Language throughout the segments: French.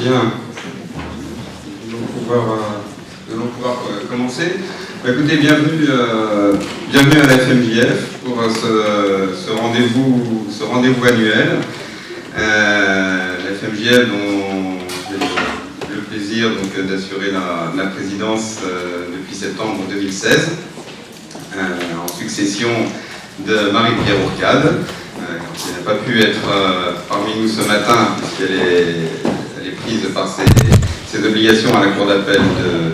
Bien. Nous allons pouvoir commencer. Écoutez, bienvenue à la FMJF pour ce rendez-vous annuel. La FMJF dont j'ai le plaisir d'assurer la présidence depuis septembre 2016, en succession de Marie-Pierre Ourcade, qui n'a pas pu être parmi nous ce matin puisqu'elle est prise par ses obligations à la cour d'appel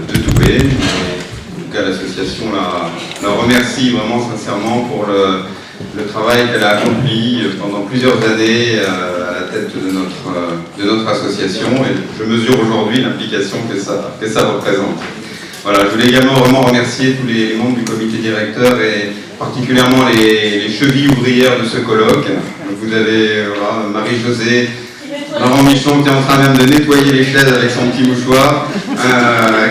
de Douai. En tout cas, l'association la remercie vraiment sincèrement pour le travail qu'elle a accompli pendant plusieurs années à la tête de notre association, et je mesure aujourd'hui l'implication que ça représente. Voilà, je voulais également vraiment remercier tous les membres du comité directeur et particulièrement les chevilles ouvrières de ce colloque. Vous avez Marie-Josée, Laurent Michon qui est en train même de nettoyer les chaises avec son petit mouchoir,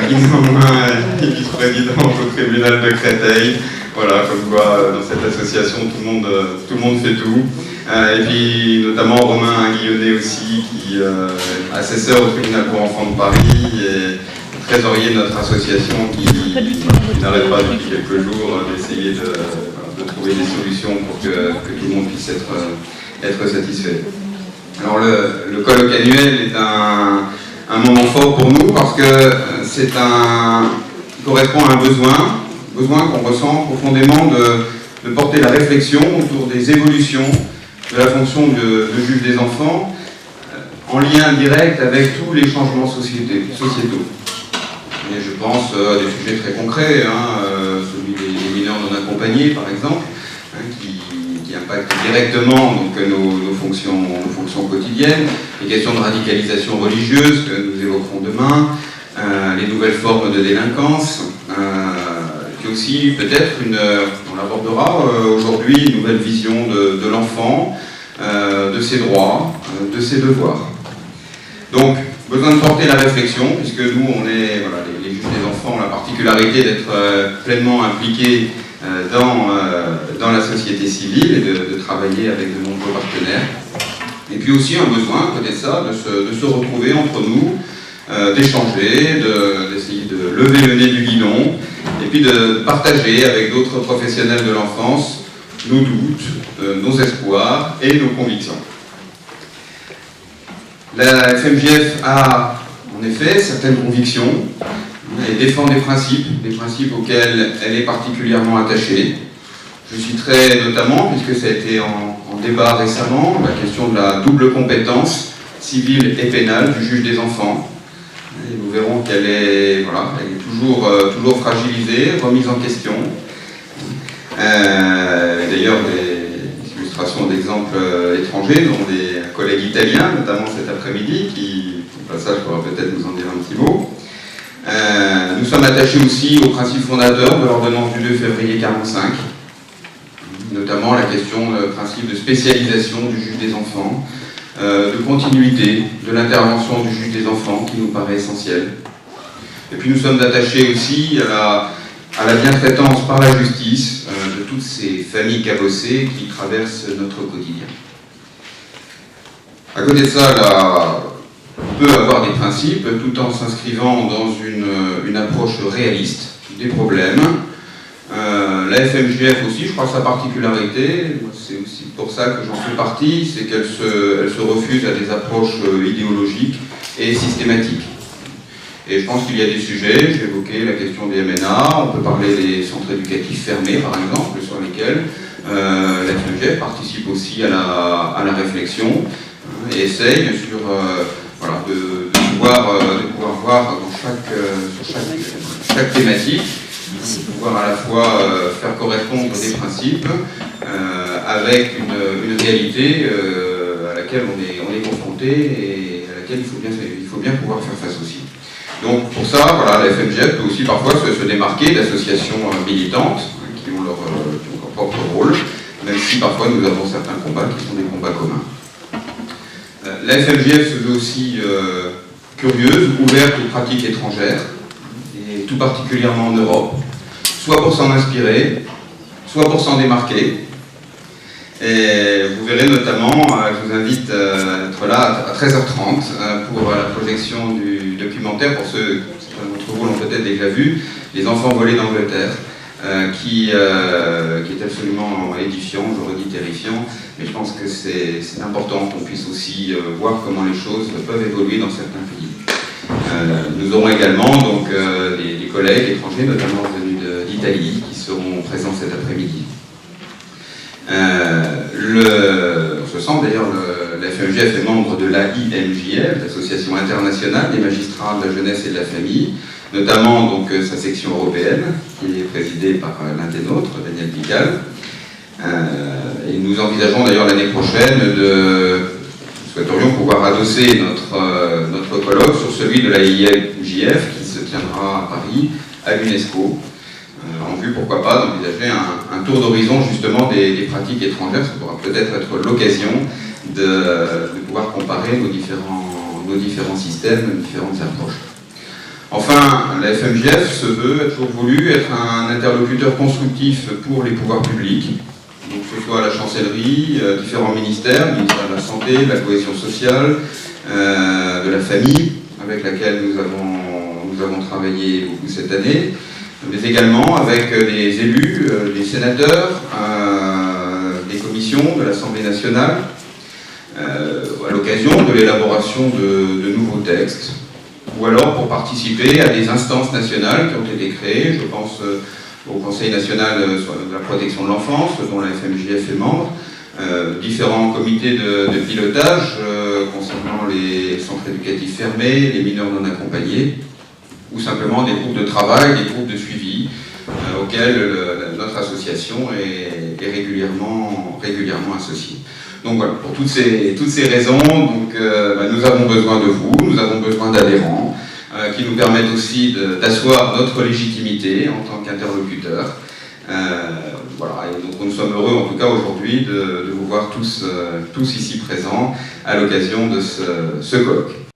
qui néanmoins est vice-président au tribunal de Créteil. Voilà, comme quoi dans cette association tout le monde fait tout. Et puis notamment Romain Guillonnet aussi, qui est assesseur au tribunal pour enfants de Paris et trésorier de notre association qui n'arrête pas depuis quelques jours d'essayer de trouver des solutions pour que tout le monde puisse être satisfait. Alors le colloque annuel est un moment fort pour nous parce que il correspond à un besoin qu'on ressent profondément de porter la réflexion autour des évolutions de la fonction de juge des enfants en lien direct avec tous les changements sociétaux. Et je pense à des sujets très concrets, celui des mineurs non accompagnés par exemple, qui impactent directement nos fonctions quotidiennes, les questions de radicalisation religieuse que nous évoquerons demain, les nouvelles formes de délinquance, puis aussi peut-être on l'abordera aujourd'hui, une nouvelle vision de l'enfant, de ses droits, de ses devoirs. Donc, besoin de porter la réflexion, puisque nous, les juges des enfants ont la particularité d'être pleinement impliqués dans la société civile et de travailler avec de nombreux partenaires. Et puis aussi un besoin, peut-être ça, de se retrouver entre nous, d'échanger, d'essayer de lever le nez du guidon, et puis de partager avec d'autres professionnels de l'enfance nos doutes, nos espoirs et nos convictions. La FMJF a en effet certaines convictions et défend des principes auxquels elle est particulièrement attachée. Je citerai notamment, puisque ça a été en débat récemment, la question de la double compétence civile et pénale du juge des enfants. Et nous verrons qu'elle est toujours fragilisée, remise en question. D'ailleurs, des illustrations d'exemples étrangers, dont des collègues italiens, notamment cet après-midi, qui, au passage, pourra peut-être nous en dire un petit mot. Nous sommes attachés aussi aux principes fondateurs de l'ordonnance du 2 février 1945, notamment la question du principe de spécialisation du juge des enfants, de continuité de l'intervention du juge des enfants, qui nous paraît essentielle. Et puis nous sommes attachés aussi à la bientraitance par la justice de toutes ces familles cabossées qui traversent notre quotidien. À côté de ça, on peut avoir des principes tout en s'inscrivant dans une approche réaliste des problèmes. La FMJF aussi, je crois que sa particularité, c'est aussi pour ça que j'en fais partie, c'est qu'elle se refuse à des approches idéologiques et systématiques. Et je pense qu'il y a des sujets, j'ai évoqué la question des MNA, on peut parler des centres éducatifs fermés par exemple, sur lesquels la FMJF participe aussi à la réflexion et essaye de pouvoir voir sur chaque thématique, de pouvoir à la fois faire correspondre des principes avec une réalité à laquelle on est confronté et à laquelle il faut bien pouvoir faire face aussi. Donc pour ça, la FMJF peut aussi parfois se démarquer d'associations militantes qui ont leur propre rôle, même si parfois nous avons certains combats qui sont des combats communs. La FMJF se veut aussi curieuse, ouverte aux pratiques étrangères, et tout particulièrement en Europe, soit pour s'en inspirer, soit pour s'en démarquer. Et vous verrez notamment, je vous invite à être là à 13h30 pour la projection du documentaire, pour ceux, certains d'entre vous l'ont peut-être déjà vu, Les enfants volés d'Angleterre, qui est absolument édifiant, je redis terrifiant, mais je pense que c'est important qu'on puisse aussi voir comment les choses peuvent évoluer dans certains pays. Nous aurons également donc, des collègues étrangers, notamment venus d'Italie, qui seront présents cet après-midi. Ce centre, d'ailleurs, la FMJF est membre de l'AIMJF, l'Association internationale des magistrats de la jeunesse et de la famille, notamment donc, sa section européenne, qui est présidée par l'un des nôtres, Daniel Pigalle. Et nous envisageons d'ailleurs l'année prochaine nous souhaiterions pouvoir adosser notre colloque sur celui de l'AIMJF, qui se tiendra à Paris, à l'UNESCO, en vue, pourquoi pas, d'envisager un tour d'horizon justement des pratiques étrangères. Ça pourra peut-être être l'occasion de pouvoir comparer nos différents systèmes, nos différentes approches. Enfin, la FMJF se veut, a toujours voulu être un interlocuteur constructif pour les pouvoirs publics, donc que ce soit la chancellerie, différents ministères, le ministère de la Santé, de la Cohésion sociale, de la famille, avec laquelle nous avons travaillé beaucoup cette année, mais également avec des élus, des sénateurs, des commissions de l'Assemblée nationale, à l'occasion de l'élaboration de nouveaux textes, ou alors pour participer à des instances nationales qui ont été créées. Je pense au Conseil national de la protection de l'enfance, dont la FMJF est membre, différents comités de pilotage concernant les centres éducatifs fermés, les mineurs non accompagnés, ou simplement des groupes de travail, des groupes de suivi, auxquels notre association est régulièrement associée. Donc voilà, pour toutes ces raisons, donc, nous avons besoin de vous, nous avons besoin d'adhérents, qui nous permettent aussi d'asseoir notre légitimité en tant qu'interlocuteur. Voilà, et donc nous sommes heureux en tout cas aujourd'hui de vous voir tous ici présents à l'occasion de ce colloque.